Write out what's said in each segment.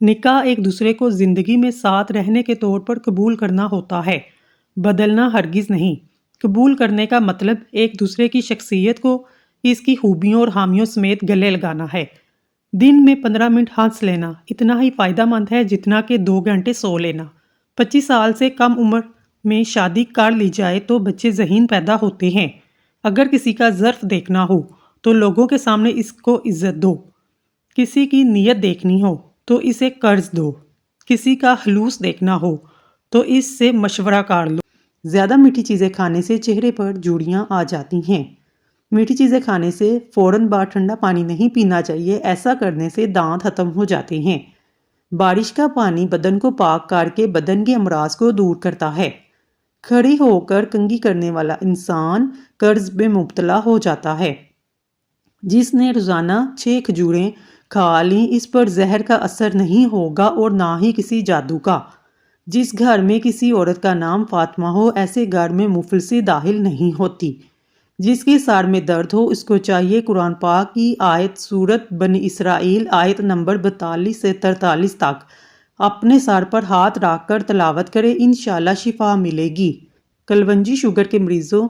نکاح ایک دوسرے کو زندگی میں ساتھ رہنے کے طور پر قبول کرنا ہوتا ہے، بدلنا ہرگز نہیں۔ قبول کرنے کا مطلب ایک دوسرے کی شخصیت کو اس کی خوبیوں اور خامیوں سمیت گلے لگانا ہے۔ دن میں 15 منٹ ہنس لینا اتنا ہی فائدہ مند ہے جتنا کہ 2 گھنٹے سو لینا۔ 25 سال سے کم عمر میں شادی کر لی جائے تو بچے ذہین پیدا ہوتے ہیں۔ اگر کسی کا ظرف دیکھنا ہو تو لوگوں کے سامنے اس کو عزت دو۔ کسی کی نیت دیکھنی ہو تو اسے قرض دو۔ کسی کا خلوص دیکھنا ہو تو اس سے مشورہ کر لو۔ زیادہ میٹھی چیزیں کھانے سے چہرے پر جھریاں آ جاتی ہیں۔ میٹھی چیزیں کھانے سے فوراً بعد ٹھنڈا پانی نہیں پینا چاہیے، ایسا کرنے سے دانت ختم ہو جاتے ہیں۔ بارش کا پانی بدن کو پاک کر کے بدن کے امراض کو دور کرتا ہے۔ کھڑی ہو کر کنگھی کرنے والا انسان قرض میں مبتلا ہو جاتا ہے۔ جس نے روزانہ 6 کھجوریں کھا لیں اس پر زہر کا اثر نہیں ہوگا اور نہ ہی کسی جادو کا۔ جس گھر میں کسی عورت کا نام فاطمہ ہو ایسے گھر میں مفلسی داخل نہیں ہوتی۔ جس کے سر میں درد ہو اس کو چاہیے قرآن پاک کی آیت سورت بنی اسرائیل آیت نمبر 42 سے 43 تک اپنے سر پر ہاتھ رکھ کر تلاوت کرے، انشاءاللہ شفا ملے گی۔ کلونجی شوگر کے مریضوں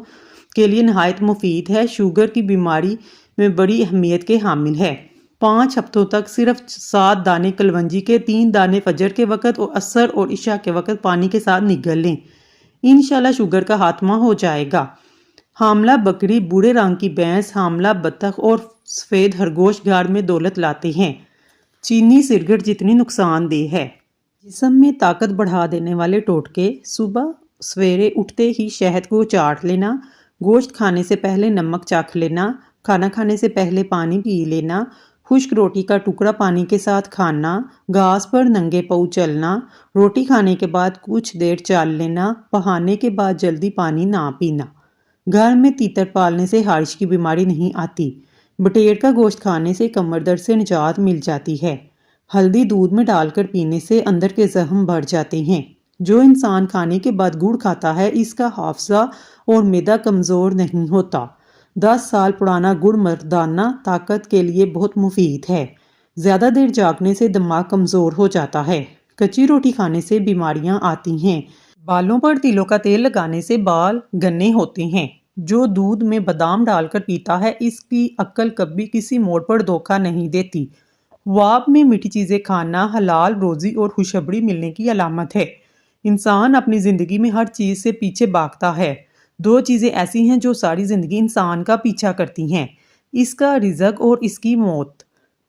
کے لیے نہایت مفید ہے۔ شوگر کی بیماری میں بڑی اہمیت کے حامل ہے۔ 5 ہفتوں تک صرف 7 دانے کلونجی کے 3 دانے فجر کے وقت اور عصر اور عشاء کے وقت پانی کے ساتھ نگل لیں، انشاءاللہ شوگر کا خاتمہ ہو جائے گا۔ حاملہ بکری، بھورے رنگ کی بھینس، حاملہ بطخ اور سفید خرگوش گھر میں دولت لاتے ہیں۔ چینی سگریٹ جتنی نقصان دہ ہے۔ جسم میں طاقت بڑھا دینے والے ٹوٹکے: صبح سویرے اٹھتے ہی شہد کو چاٹ لینا، گوشت کھانے سے پہلے نمک چکھ لینا، کھانا کھانے سے پہلے پانی پی لینا، خشک روٹی کا ٹکڑا پانی کے ساتھ کھانا، گھاس پر ننگے پاؤں چلنا، روٹی کھانے کے بعد کچھ دیر چل لینا، پہانے کے بعد جلدی پانی نہ پینا۔ گھر میں تیتر پالنے سے ہارش کی بیماری نہیں آتی۔ بٹیر کا گوشت کھانے سے کمر درد سے نجات مل جاتی ہے۔ ہلدی دودھ میں ڈال کر پینے سے اندر کے زخم بڑھ جاتے ہیں۔ جو انسان کھانے کے بعد گڑ کھاتا ہے اس کا حافظہ اور معدہ کمزور نہیں ہوتا۔ 10 سال پرانا گڑ مردانہ طاقت کے لیے بہت مفید ہے۔ زیادہ دیر جاگنے سے دماغ کمزور ہو جاتا ہے۔ کچی روٹی کھانے سے بیماریاں آتی ہیں۔ بالوں پر تلوں کا تیل لگانے سے بال گھنے ہوتے ہیں۔ جو دودھ میں بادام ڈال کر پیتا ہے اس کی عقل کبھی کسی موڑ پر دھوکہ نہیں دیتی۔ خواب میں میٹھی چیزیں کھانا حلال روزی اور خوشخبری ملنے کی علامت ہے۔ انسان اپنی زندگی میں ہر چیز سے پیچھے بھاگتا ہے۔ 2 چیزیں ایسی ہیں جو ساری زندگی انسان کا پیچھا کرتی ہیں، اس کا رزق اور اس کی موت۔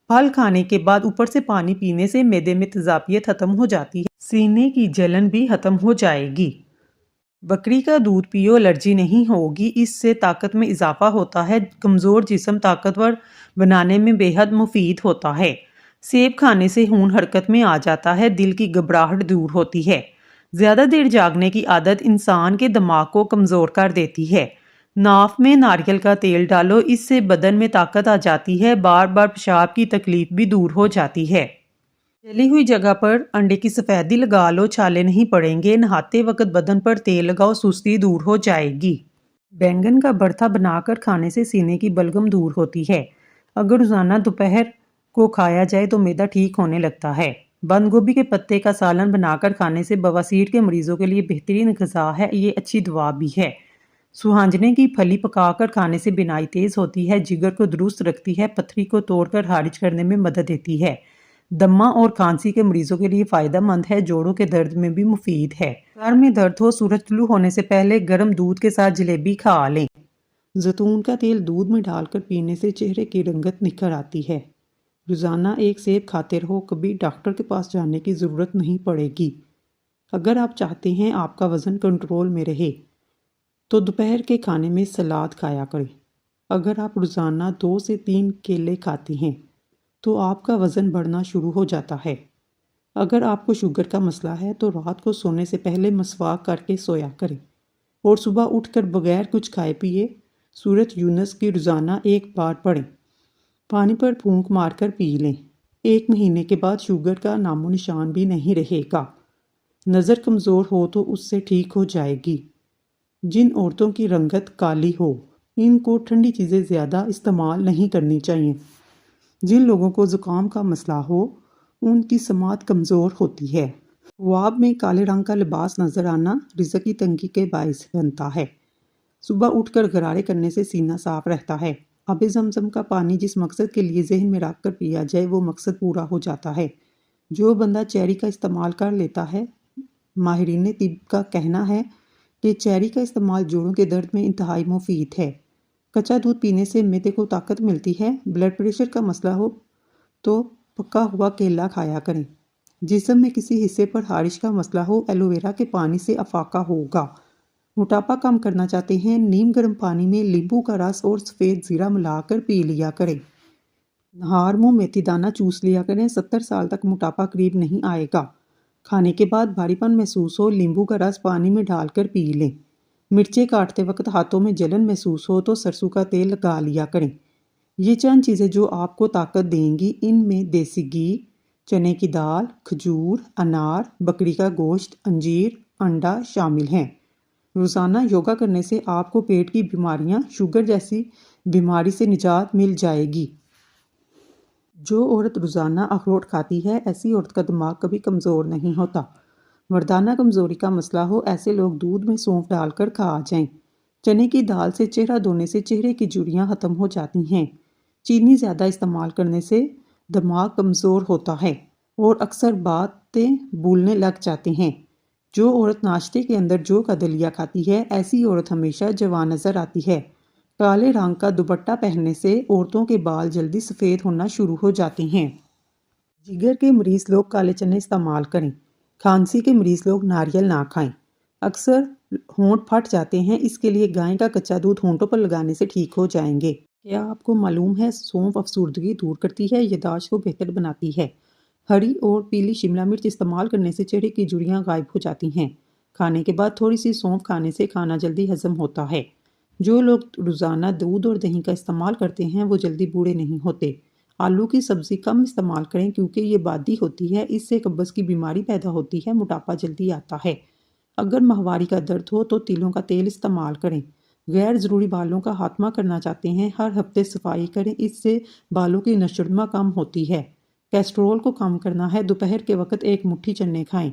پھل کھانے کے بعد اوپر سے پانی پینے سے معدے میں تیزابیت ختم ہو جاتی ہے، سینے کی جلن بھی ختم ہو جائے گی۔ بکری کا دودھ پیو، الرجی نہیں ہوگی، اس سے طاقت میں اضافہ ہوتا ہے، کمزور جسم طاقتور بنانے میں بے حد مفید ہوتا ہے۔ سیب کھانے سے خون حرکت میں آ جاتا ہے، دل کی گھبراہٹ دور ہوتی ہے۔ زیادہ دیر جاگنے کی عادت انسان کے دماغ کو کمزور کر دیتی ہے۔ ناف میں ناریل کا تیل ڈالو، اس سے بدن میں طاقت آ جاتی ہے، بار بار پیشاب کی تکلیف بھی دور ہو جاتی ہے۔ جلی ہوئی جگہ پر انڈے کی سفیدی لگا لو، چھالے نہیں پڑیں گے۔ نہاتے وقت بدن پر تیل لگاؤ، سستی دور ہو جائے گی۔ بینگن کا بھرتا بنا کر کھانے سے سینے کی بلغم دور ہوتی ہے۔ اگر روزانہ دوپہر کو کھایا جائے تو معدہ ٹھیک ہونے لگتا ہے۔ بند گوبھی کے پتے کا سالن بنا کر کھانے سے بواسیر کے مریضوں کے لیے بہترین غذا ہے، یہ اچھی دوا بھی ہے۔ سوہانجنے کی پھلی پکا کر کھانے سے بینائی تیز ہوتی ہے، جگر کو درست رکھتی ہے، پتھری کو توڑ کر خارج کرنے میں مدد دیتی ہے۔ دمہ اور کھانسی کے مریضوں کے لیے فائدہ مند ہے، جوڑوں کے درد میں بھی مفید ہے۔ سر میں درد ہو، سورج طلوع ہونے سے پہلے گرم دودھ کے ساتھ جلیبی کھا لیں۔ زیتون کا تیل دودھ میں ڈال کر پینے سے چہرے کی رنگت نکھر آتی ہے۔ روزانہ 1 سیب کھاتے رہو، کبھی ڈاکٹر کے پاس جانے کی ضرورت نہیں پڑے گی۔ اگر آپ چاہتے ہیں آپ کا وزن کنٹرول میں رہے تو دوپہر کے کھانے میں سلاد کھایا کریں۔ اگر آپ روزانہ 2 سے 3 کیلے کھاتے ہیں تو آپ کا وزن بڑھنا شروع ہو جاتا ہے۔ اگر آپ کو شوگر کا مسئلہ ہے تو رات کو سونے سے پہلے مسواک کر کے سویا کریں اور صبح اٹھ کر بغیر کچھ کھائے پیے سورۃ یونس کی روزانہ 1 بار پڑھیں۔ پانی پر پھونک مار کر پی لیں۔ 1 مہینے کے بعد شوگر کا نام و نشان بھی نہیں رہے گا۔ نظر کمزور ہو تو اس سے ٹھیک ہو جائے گی۔ جن عورتوں کی رنگت کالی ہو ان کو ٹھنڈی چیزیں زیادہ استعمال نہیں کرنی چاہیے۔ جن لوگوں کو زکام کا مسئلہ ہو ان کی سماعت کمزور ہوتی ہے۔ خواب میں کالے رنگ کا لباس نظر آنا رزق کی تنگی کے باعث بنتا ہے۔ صبح اٹھ کر غرارے کرنے سے سینہ صاف رہتا ہے۔ آب زمزم کا پانی جس مقصد کے لیے ذہن میں رکھ کر پیا جائے وہ مقصد پورا ہو جاتا ہے۔ جو بندہ چیری کا استعمال کر لیتا ہے، ماہرین طب کا کہنا ہے کہ چیری کا استعمال جوڑوں کے درد میں انتہائی مفید ہے۔ کچا دودھ پینے سے معدے کو طاقت ملتی ہے۔ بلڈ پریشر کا مسئلہ ہو تو پکا ہوا کیلا کھایا کریں۔ جسم میں کسی حصے پر خارش کا مسئلہ ہو، ایلو ویرا کے پانی سے افاقہ ہوگا۔ موٹاپا کم کرنا چاہتے ہیں، نیم گرم پانی میں لیمبو کا رس اور سفید زیرہ ملا کر پی لیا کریں۔ نہار منہ میتھی دانہ چوس لیا کریں۔ 70 سال تک موٹاپا قریب نہیں آئے گا۔ کھانے کے بعد بھاری پن محسوس ہو، لیمبو کا رس پانی میں ڈال کر پی لیں۔ مرچیں کاٹتے وقت ہاتھوں میں جلن محسوس ہو تو سرسوں کا تیل لگا لیا کریں۔ یہ چند چیزیں جو آپ کو طاقت دیں گی۔ ان میں دیسی گھی، چنے کی دال، کھجور، انار، بکری کا گوشت، انجیر، انڈا شامل ہیں۔ روزانہ یوگا کرنے سے آپ کو پیٹ کی بیماریاں، شوگر جیسی بیماری سے نجات مل جائے گی۔ جو عورت روزانہ اخروٹ کھاتی ہے، ایسی عورت کا دماغ کبھی کمزور نہیں ہوتا۔ مردانہ کمزوری کا مسئلہ ہو، ایسے لوگ دودھ میں سونف ڈال کر کھا جائیں۔ چنے کی دال سے چہرہ دھونے سے چہرے کی جھریاں ختم ہو جاتی ہیں۔ چینی زیادہ استعمال کرنے سے دماغ کمزور ہوتا ہے اور اکثر باتیں بھولنے لگ جاتے ہیں۔ جو عورت ناشتے کے اندر جو کا دلیا کھاتی ہے، ایسی عورت ہمیشہ جوان نظر آتی ہے۔ کالے رنگ کا دوپٹہ پہننے سے عورتوں کے بال جلدی سفید ہونا شروع ہو جاتے ہیں۔ جگر کے مریض لوگ کالے چنے استعمال کریں۔ کھانسی کے مریض لوگ ناریل نہ کھائیں۔ اکثر ہونٹ پھٹ جاتے ہیں، اس کے لیے گائے کا کچا دودھ ہونٹوں پر لگانے سے ٹھیک ہو جائیں گے۔ کیا آپ کو معلوم ہے سونف افسردگی دور کرتی ہے، یادداشت کو بہتر بناتی ہے۔ ہری اور پیلی شملہ مرچ استعمال کرنے سے چہرے کی جھریاں غائب ہو جاتی ہیں۔ کھانے کے بعد تھوڑی سی سونف کھانے سے کھانا جلدی ہضم ہوتا ہے۔ جو لوگ روزانہ دودھ اور دہی کا استعمال کرتے ہیں وہ جلدی بوڑھے نہیں ہوتے۔ آلو کی سبزی کم استعمال کریں کیونکہ یہ بادی ہوتی ہے، اس سے قبض کی بیماری پیدا ہوتی ہے، موٹاپا جلدی آتا ہے۔ اگر ماہواری کا درد ہو تو تیلوں کا تیل استعمال کریں۔ غیر ضروری بالوں کا خاتمہ کرنا چاہتے ہیں، ہر ہفتے صفائی کریں، اس سے بالوں کی نشوونما کم ہوتی ہے۔ کیسٹرول کو کم کرنا ہے، دوپہر کے وقت ایک مٹھی چنے کھائیں۔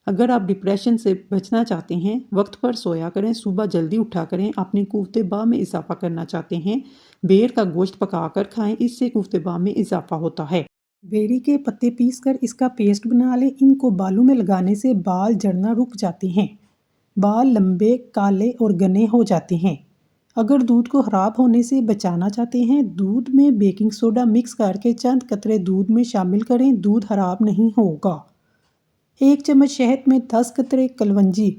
اگر آپ ڈپریشن سے بچنا چاہتے ہیں، وقت پر سویا کریں، صبح جلدی اٹھا کریں، اپنی قوت باہ میں اضافہ کرنا چاہتے ہیں، بیر کا گوشت پکا کر کھائیں، اس سے قوت باہ میں اضافہ ہوتا ہے۔ بیری کے پتے پیس کر اس کا پیسٹ بنا لیں، ان کو بالوں میں لگانے سے بال جھڑنا رک جاتے ہیں، بال لمبے، کالے اور گھنے ہو جاتے ہیں۔ اگر دودھ کو خراب ہونے سے بچانا چاہتے ہیں، دودھ میں بیکنگ سوڈا مکس کر کے چند قطرے دودھ میں شامل کریں، دودھ خراب نہیں ہوگا۔ 1 چمچ شہد میں 10 قطرے کلونجی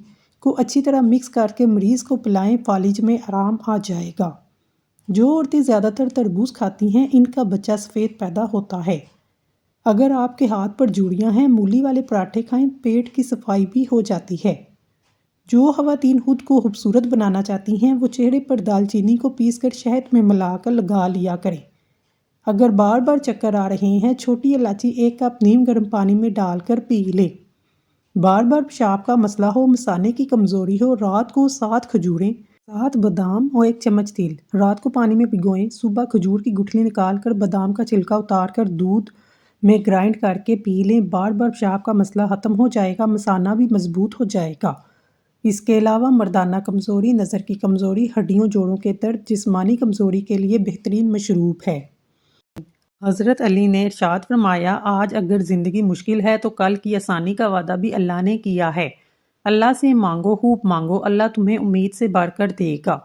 کو اچھی طرح مکس کر کے مریض کو پلائیں، فالج میں آرام آ جائے گا۔ جو عورتیں زیادہ تر تربوز کھاتی ہیں، ان کا بچہ سفید پیدا ہوتا ہے۔ اگر آپ کے ہاتھ پر جھریاں ہیں، مولی والے پراٹھے کھائیں، پیٹ کی صفائی بھی ہو جاتی ہے۔ جو خواتین خود کو خوبصورت بنانا چاہتی ہیں، وہ چہرے پر دال چینی کو پیس کر شہد میں ملا کر لگا لیا کریں۔ اگر بار بار چکر آ رہے ہیں، چھوٹی الائچی 1 کپ نیم گرم پانی میں ڈال کر پی لیں۔ بار بار پیشاب کا مسئلہ ہو، مثانے کی کمزوری ہو، رات کو 7 کھجوریں، 7 بادام اور 1 چمچ تیل رات کو پانی میں بھگوئیں، صبح کھجور کی گٹھلی نکال کر بادام کا چھلکا اتار کر دودھ میں گرائنڈ کر کے پی لیں، بار بار پیشاب کا مسئلہ ختم ہو جائے گا، مثانہ بھی مضبوط ہو جائے گا۔ اس کے علاوہ مردانہ کمزوری، نظر کی کمزوری، ہڈیوں جوڑوں کے درد، جسمانی کمزوری کے لیے بہترین مشروب ہے۔ حضرت علی نے ارشاد فرمایا، آج اگر زندگی مشکل ہے تو کل کی آسانی کا وعدہ بھی اللہ نے کیا ہے۔ اللہ سے مانگو، خوب مانگو، اللہ تمہیں امید سے بڑھ کر دے گا۔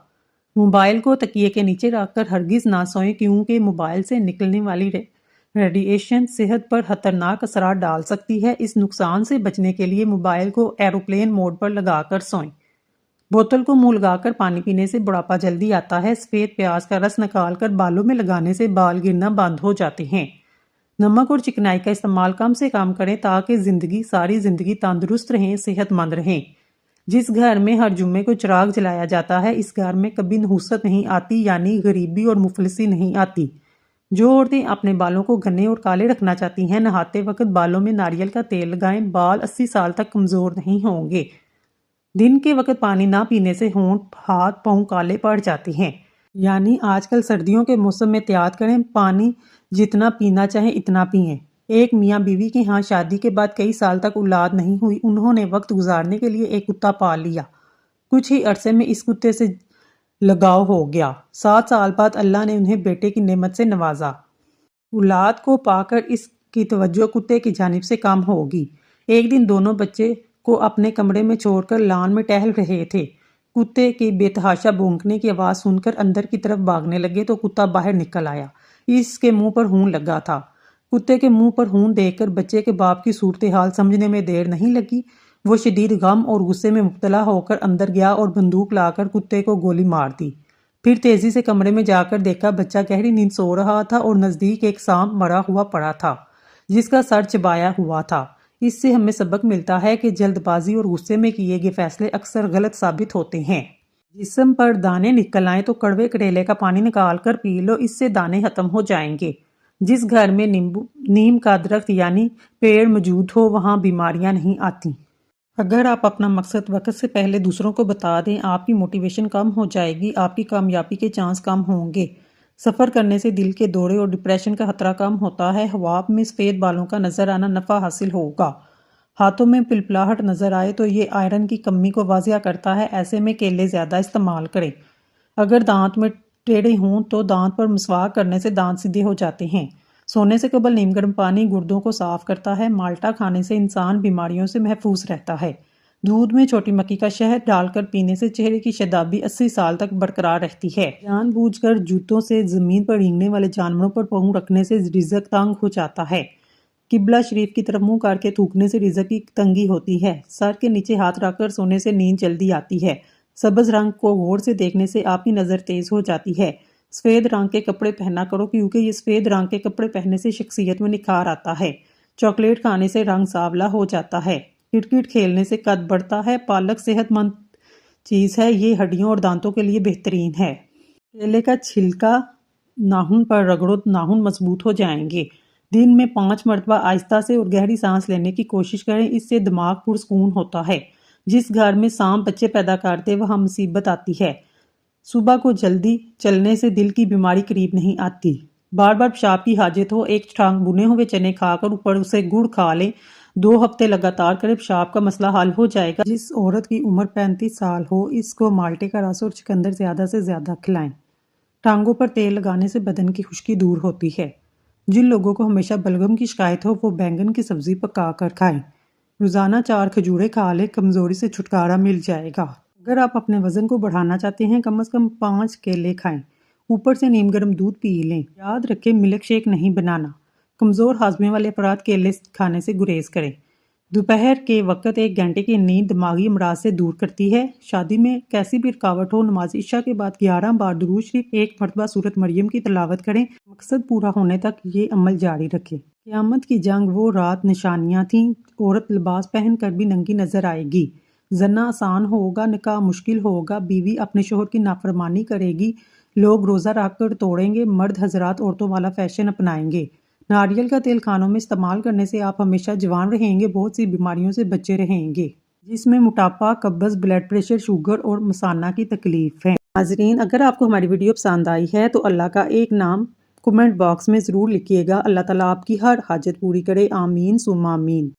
موبائل کو تکیے کے نیچے رکھ کر ہرگز نہ سوئیں کیونکہ موبائل سے نکلنے والی ریڈیشن صحت پر خطرناک اثرات ڈال سکتی ہے۔ اس نقصان سے بچنے کے لیے موبائل کو ایروپلین موڈ پر لگا کر سوئیں۔ بوتل کو منہ لگا کر پانی پینے سے بڑھاپا جلدی آتا ہے۔ سفید پیاز کا رس نکال کر بالوں میں لگانے سے بال گرنا بند ہو جاتے ہیں۔ نمک اور چکنائی کا استعمال کم سے کم کریں تاکہ ساری زندگی تندرست رہیں، صحت مند رہیں۔ جس گھر میں ہر جمعے کو چراغ جلایا جاتا ہے، اس گھر میں کبھی نحوست نہیں آتی، یعنی غریبی اور مفلسی نہیں آتی۔ جو عورتیں اپنے بالوں کو گھنے اور کالے رکھنا چاہتی ہیں، نہاتے وقت بالوں میں ناریل کا تیل لگائیں، بال 80 سال تک کمزور نہیں ہوں گے۔ دن کے وقت پانی نہ پینے سے ہونٹ، ہاتھ، پاؤں کالے پڑ جاتے ہیں۔ یعنی آج کل سردیوں کے موسم میں احتیاط کریں، پانی جتنا پینا چاہیں اتنا پئیں۔ ایک میاں بیوی کے ہاں شادی کے بعد کئی سال تک اولاد نہیں ہوئی، انہوں نے وقت گزارنے کے لیے ایک کتا پال لیا۔ کچھ ہی عرصے میں اس کتے سے لگاؤ ہو گیا۔ 7 سال بعد اللہ نے انہیں بیٹے کی نعمت سے نوازا۔ اولاد کو پا کر اس کی توجہ کتے کی جانب سے کم ہوگی۔ ایک دن دونوں بچے کو اپنے کمرے میں چھوڑ کر لان میں ٹہل رہے تھے۔ کتے کی بے تحاشا بھونکنے کی آواز سن کر اندر کی طرف بھاگنے لگے تو کتا باہر نکل آیا۔ اس کے منہ پر خون لگا تھا۔ کتے کے منہ پر خون دیکھ کر بچے کے باپ کی صورتحال سمجھنے میں دیر نہیں لگی۔ وہ شدید غم اور غصے میں مبتلا ہو کر اندر گیا اور بندوق لا کر کتے کو گولی مار دی۔ پھر تیزی سے کمرے میں جا کر دیکھا بچہ گہری نیند سو رہا تھا اور نزدیک ایک سانپ مرا ہوا پڑا تھا جس کا سر چبایا ہوا تھا۔ اس سے ہمیں سبق ملتا ہے کہ جلد بازی اور غصے میں کیے گئے فیصلے اکثر غلط ثابت ہوتے ہیں۔ جسم پر دانے نکل آئیں تو کڑوے کریلے کا پانی نکال کر پی لو، اس سے دانے ختم ہو جائیں گے۔ جس گھر میں نیم کا درخت یعنی پیڑ موجود ہو وہاں بیماریاں نہیں آتی۔ اگر آپ اپنا مقصد وقت سے پہلے دوسروں کو بتا دیں، آپ کی موٹیویشن کم ہو جائے گی، آپ کی کامیابی کے چانس کم ہوں گے۔ سفر کرنے سے دل کے دورے اور ڈپریشن کا خطرہ کم ہوتا ہے۔ حباب میں سفید بالوں کا نظر آنا نفع حاصل ہوگا۔ ہاتھوں میں پلپلاہٹ نظر آئے تو یہ آئرن کی کمی کو واضح کرتا ہے، ایسے میں کیلے زیادہ استعمال کریں۔ اگر دانت میں ٹیڑے ہوں تو دانت پر مسواک کرنے سے دانت سیدھے ہو جاتے ہیں۔ سونے سے قبل نیم گرم پانی گردوں کو صاف کرتا ہے۔ مالٹا کھانے سے انسان بیماریوں سے محفوظ رہتا ہے۔ دودھ میں چھوٹی مکھی کا شہد ڈال کر پینے سے چہرے کی شادابی 80 سال تک برقرار رہتی ہے۔ جان بوجھ کر جوتوں سے زمین پر رینگنے والے جانوروں پر پاؤں رکھنے سے رزق تنگ ہو جاتا ہے۔ قبلہ شریف کی طرف منہ کر کے تھوکنے سے رزق کی تنگی ہوتی ہے۔ سر کے نیچے ہاتھ رکھ کر سونے سے نیند جلدی آتی ہے۔ سبز رنگ کو غور سے دیکھنے سے آپ کی نظر تیز ہو جاتی ہے۔ سفید رنگ کے کپڑے پہنا کرو کیونکہ یہ سفید رنگ کے کپڑے پہننے سے شخصیت میں نکھار آتا ہے۔ چاکلیٹ کھانے سے رنگ سانولا ہو جاتا ہے۔ کرکٹ کھیلنے سے قد بڑھتا ہے۔ پالک صحت مند چیز ہے، یہ ہڈیوں اور دانتوں کے لیے بہترین ہے۔ کیلے کا چھلکا ناخن پر رگڑو، ناخن مضبوط ہو جائیں گے۔ دن میں 5 مرتبہ آہستہ سے اور گہری سانس لینے کی کوشش کریں، اس سے دماغ پرسکون ہوتا ہے۔ جس گھر میں سانپ بچے پیدا کرتے وہاں مصیبت آتی ہے۔ صبح کو جلدی چلنے سے دل کی بیماری قریب نہیں آتی۔ بار بار پیشاب کی حاجت ہو، ایک ٹھانگ بنے ہوئے چنے کھا کر اوپر سے گڑ کھا لیں، 2 ہفتے لگاتار کریں، پیشاب کا مسئلہ حل ہو جائے گا۔ جس عورت کی عمر 35 سال ہو، اس کو مالٹے کا رس اور چقندر زیادہ سے زیادہ کھلائیں۔ ٹانگوں پر تیل لگانے سے بدن کی خشکی دور ہوتی ہے۔ جن لوگوں کو ہمیشہ بلغم کی شکایت ہو وہ بینگن کی سبزی پکا کر کھائیں۔ روزانہ 4 کھجوریں کھا لیں، کمزوری سے چھٹکارا مل جائے گا۔ اگر آپ اپنے وزن کو بڑھانا چاہتے ہیں کم از کم 5 کیلے کھائیں، اوپر سے نیم گرم دودھ پی لیں۔ یاد رکھیں ملک شیک نہیں بنانا۔ کمزور ہاضمے والے افراد کیلے کھانے سے گریز کریں۔ دوپہر کے وقت 1 گھنٹے کی نیند دماغی امراض سے دور کرتی ہے۔ شادی میں کیسی بھی رکاوٹ ہو، نماز عشاء کے بعد 11 بار درود شریف 1 مرتبہ سورۃ مریم کی تلاوت کریں۔ مقصد پورا ہونے تک یہ عمل جاری رکھیں۔ قیامت کی جنگ وہ رات نشانیاں تھیں، عورت لباس پہن کر بھی ننگی نظر آئے گی۔ زنا آسان ہوگا، نکاح مشکل ہوگا، بیوی اپنے شوہر کی نافرمانی کرے گی، لوگ روزہ رکھ کر توڑیں گے، مرد حضرات عورتوں والا فیشن اپنائیں گے۔ ناریل کا تیل کھانوں میں استعمال کرنے سے آپ ہمیشہ جوان رہیں گے، بہت سی بیماریوں سے بچے رہیں گے جس میں موٹاپا، قبض، بلڈ پریشر، شوگر اور مثانہ کی تکلیف ہے۔ ناظرین، اگر آپ کو ہماری ویڈیو پسند آئی ہے تو اللہ کا ایک نام کمنٹ باکس میں ضرور لکھیے گا۔ اللہ تعالیٰ آپ کی ہر حاجت پوری کرے، آمین ثم آمین۔